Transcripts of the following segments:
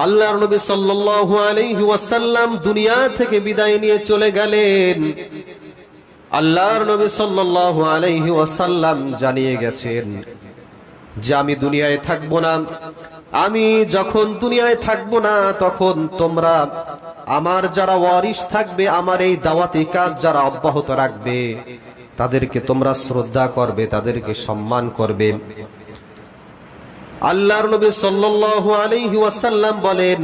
আল্লাহর নবী সাল্লাল্লাহু আলাইহি ওয়াসাল্লাম দুনিয়া থেকে বিদায় নিয়ে চলে গেলেন। আল্লাহর নবী সাল্লাল্লাহু আলাইহি ওয়াসাল্লাম জানিয়ে গেছেন যে আমি দুনিয়ায় থাকবো না। আমি যখন দুনিয়ায় থাকবো না তখন তোমরা আমার যারা ওয়ারিস থাকবে, আমার এই দাওয়াতি কাজ যারা অব্যাহত রাখবে, তাদেরকে তোমরা শ্রদ্ধা করবে, তাদেরকে সম্মান করবে। আল্লাহর নবী সাল্লাল্লাহু আলাইহি ওয়াসাল্লাম বলেন,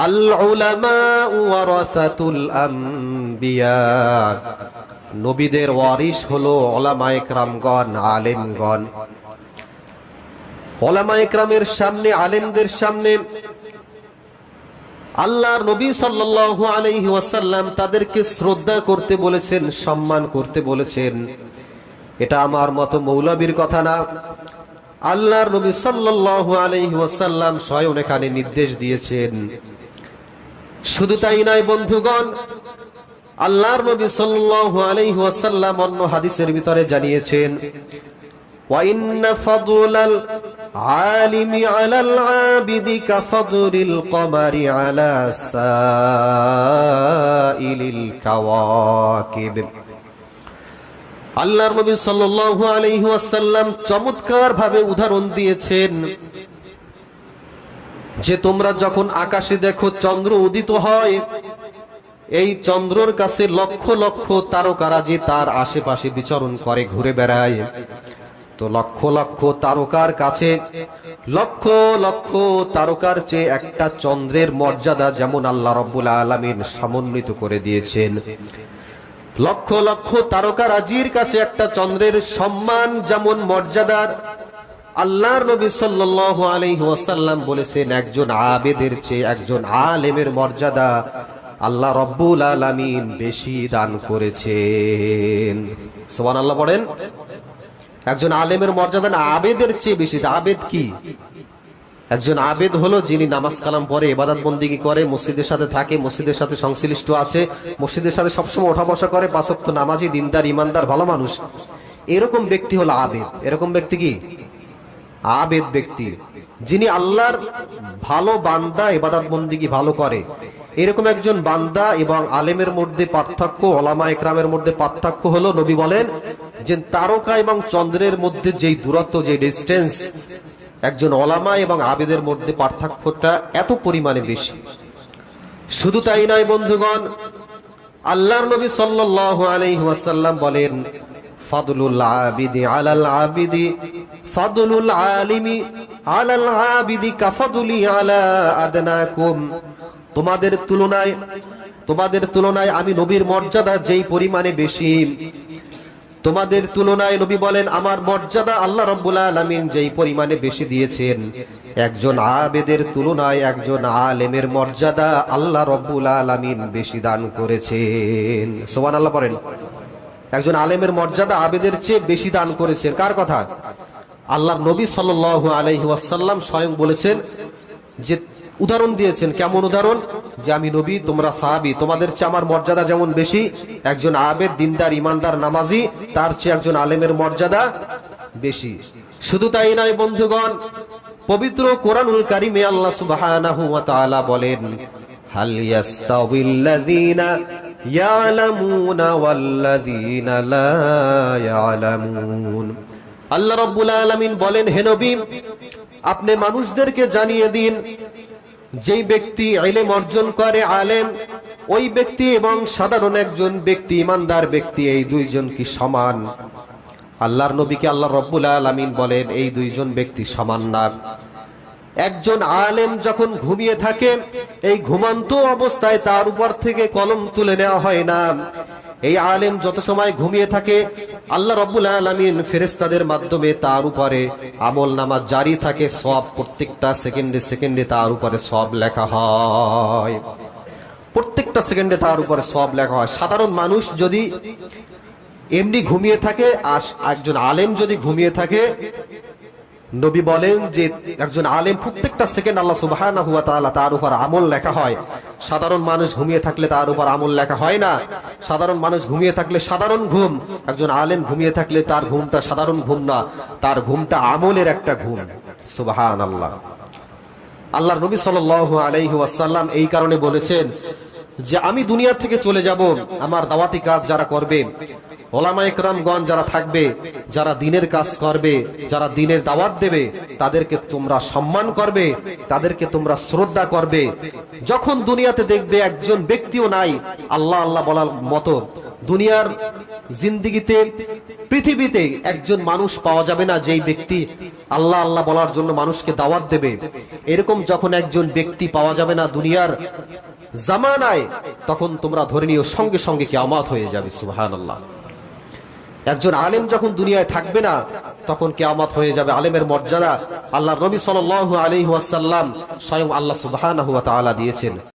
আল উলামা ওয়ারাসাতুল আম্বিয়া, নবীদের ওয়ারিস হলো উলামায়ে কেরামগণ, আলেমগণ। উলামায়ে কেরামের সামনে, আলেমদের সামনে আল্লাহর নবী সাল্লাল্লাহু আলাইহি ওয়াসাল্লাম তাদেরকে শ্রদ্ধা করতে বলেছেন, সম্মান করতে বলেছেন। এটা আমার মতো মৌলবীর কথা না, আল্লাহর নবী সাল্লাল্লাহু আলাইহি ওয়াসাল্লাম স্বয়ং এখানে নির্দেশ দিয়েছেন। শুধু তাই নয় বন্ধুগণ, আল্লাহর নবী সাল্লাল্লাহু আলাইহি ওয়াসাল্লাম অন্য হাদিসের ভিতরে জানিয়েছেন, ওয়া ইন্না ফাদলাল আলিমি আলাল আবিদি কাফদলিল কমারি আলা সাইলিল কাওয়াকিব। আল্লাহর নবী সাল্লাল্লাহু আলাইহি ওয়াসাল্লাম চমৎকার ভাবে উদাহরণ দিয়েছেন যে তোমরা যখন আকাশে দেখো চন্দ্র উদিত হয়, এই চন্দ্রর কাছে লক্ষ লক্ষ তারকারাজি তার আশেপাশে বিচরণ করে, ঘুরে বেড়ায়। তো লক্ষ লক্ষ তারকার কাছে, লক্ষ লক্ষ তারকার চেয়ে একটা চন্দ্রের মর্যাদা যেমন আল্লাহ রাব্বুল আলামিন সমন্বিত করে দিয়েছেন, লক্ষ লক্ষ তারকারাজির কাছে একটা চন্দ্রের সম্মান যেমন মর্যাদার, আল্লাহর নবী সাল্লাল্লাহু আলাইহি ওয়াসাল্লাম বলেছেন একজন আবেদের চেয়ে একজন আলেমের মর্যাদা আল্লাহ রাব্বুল আলামিন বেশি দান করেছেন। সুবহানাল্লাহ পড়েন। একজন আলেমের মর্যাদা আবেদের চেয়ে বেশি। আবেদ কি? একজন আবেদ হলো যিনি নামাজ কালাম পড়ে, ইবাদত বন্দেগী করে, মসজিদের সাথে থাকে, মসজিদের সাথে সংশ্লিষ্ট আছে, মসজিদের সাথে সবসময় ওঠা বসা করে, পাঁচ ওয়াক্ত নামাজি, দিনদার, ইমানদার, ভালো মানুষ। এরকম ব্যক্তি হলো আবেদ। এরকম ব্যক্তি কি? আবেদ ব্যক্তি, যিনি আল্লাহর ভালো বান্দা, ইবাদত বন্দেগী ভালো করে। এরকম একজন বান্দা এবং আলেমের মধ্যে পার্থক্য, উলামায়ে কেরামের মধ্যে পার্থক্য হলো, নবী বলেন যে তারকা এবং চন্দ্রের মধ্যে যেই দূরত্ব, যে ডিসটেন্স, একজন উলামা এবং আবেদের মধ্যে পার্থক্যটা এত পরিমাণে বেশি। শুধু তাই নয় বন্ধুগণ, আল্লাহর নবী সাল্লাল্লাহু আলাইহি ওয়াসাল্লাম বলেন, ফাদলুল আবিদি আলাল আবিদি ফাদলুল আলিমি আলাল আবিদি কাফাদুলি আলা আদনাকুম। তোমাদের তুলনায় আমি নবীর মর্যাদা যেই পরিমাণে বেশি, তোমাদের তুলনায় নবী বলেন আমার মর্যাদা আল্লাহ রাব্বুল আলামিন যেই পরিমাণে বেশি দিয়েছেন, একজন আবেদের তুলনায় একজন আলেমের মর্যাদা আল্লাহ রাব্বুল আলামিন বেশি দান করেছেন। সুবহানাল্লাহ পড়েন। একজন আলেমের মর্যাদা আবেদের চেয়ে বেশি দান করেছেন। কার কথা? আল্লাহর নবী সাল্লাল্লাহু আলাইহি ওয়াসাল্লাম স্বয়ং বলেছেন, যে উদাহরণ দিয়েছেন। কেমন উদাহরণ? যে আমি নবী, তোমরা সাহাবী, তোমাদের চেয়ে আমার মর্যাদা যেমন বেশি, একজন আবেদ, দিনদার, ইমানদার, নামাজি, তার চেয়ে একজন আলেমের মর্যাদা বেশি। শুধু তাই নয় বন্ধুগণ, পবিত্র কোরআনুল কারীমে আল্লাহ সুবহানাহু ওয়া তাআলা বলেন, হাল ইয়াস্তাউিল্লাযীনা ইয়ালামুনা ওয়াল্লাযীনা লা ইয়ালামুন। আল্লাহ রাব্বুল আলামিন বলেন, হে নবী, আপনি মানুষদেরকে জানিয়ে দিন, যেই ব্যক্তি ইলম অর্জন করে, আলেম, ওই ব্যক্তি এবং সাধারণ একজন ব্যক্তি, ইমানদার ব্যক্তি, এই দুইজন কি সমান? আল্লাহর নবীকে আল্লাহ রাব্বুল আলামিন বলেন এই দুইজন ব্যক্তি সমান না। একজন আলেম যখন ঘুমিয়ে থাকে, এই ঘুমন্ত অবস্থায় তার উপর থেকে কলম তুলে নেওয়া হয় না। এই আলেম যত সময় ঘুমিয়ে থাকে, আল্লাহ রাব্বুল আলামিন ফেরেশতাদের মাধ্যমে তার উপরে আমলনামা জারি থাকে, সওয়াব প্রত্যেকটা সেকেন্ডে সেকেন্ডে তার উপরে সওয়াব লেখা হয়, প্রত্যেকটা সেকেন্ডে তার উপরে সওয়াব লেখা হয়। সাধারণ মানুষ যদি এমনি ঘুমিয়ে থাকে আর একজন আলেম যদি ঘুমিয়ে থাকে, নবী বলেন যে একজন আলেম প্রত্যেকটা সেকেন্ড আল্লাহ সুবহানাহু ওয়া তাআলা তার উপর আমল লেখা হয়। সাধারণ মানুষ ঘুমিয়ে থাকলে তার উপর আমল লেখা হয় না। সাধারণ মানুষ ঘুমিয়ে থাকলে সাধারণ ঘুম, একজন আলেম ঘুমিয়ে থাকলে তার ঘুমটা সাধারণ ঘুম না, তার ঘুমটা আমলের একটা ঘুম। সুবহানাল্লাহ। আল্লাহর নবী সাল্লাল্লাহু আলাইহি ওয়াসাল্লাম এই কারণে বলেছেন যে আমি দুনিয়া থেকে চলে যাব, আমার দাওয়াতি কাজ যারা করবে, ওলামায়ে কেরামগণ যারা থাকবে, যারা দ্বীনের কাজ করবে, যারা দ্বীনের দাওয়াত দেবে, তাদেরকে তোমরা সম্মান করবে, তাদেরকে তোমরা শ্রদ্ধা করবে। যখন দুনিয়াতে দেখবে একজন ব্যক্তিও নাই আল্লাহ আল্লাহ বলার মতো, দুনিয়ার জিন্দেগিতে পৃথিবীতে একজন মানুষ পাওয়া যাবে না যেই ব্যক্তি আল্লাহ আল্লাহ বলার জন্য মানুষকে দাওয়াত দেবে, এরকম যখন একজন ব্যক্তি পাওয়া যাবে না দুনিয়ার জামানায়, তখন তোমরা ধরে নিও সঙ্গে সঙ্গে কিয়ামত হয়ে যাবে। সুবহানাল্লাহ। একজন আলেম যখন দুনিয়ায় থাকবে না, তখন কিয়ামত হয়ে যাবে। আলেমের মর্যাদা আল্লাহর নবী সাল্লাল্লাহু আলাইহি ওয়াসাল্লাম স্বয়ং আল্লাহ সুবহানাহু ওয়া তাআলা দিয়েছেন।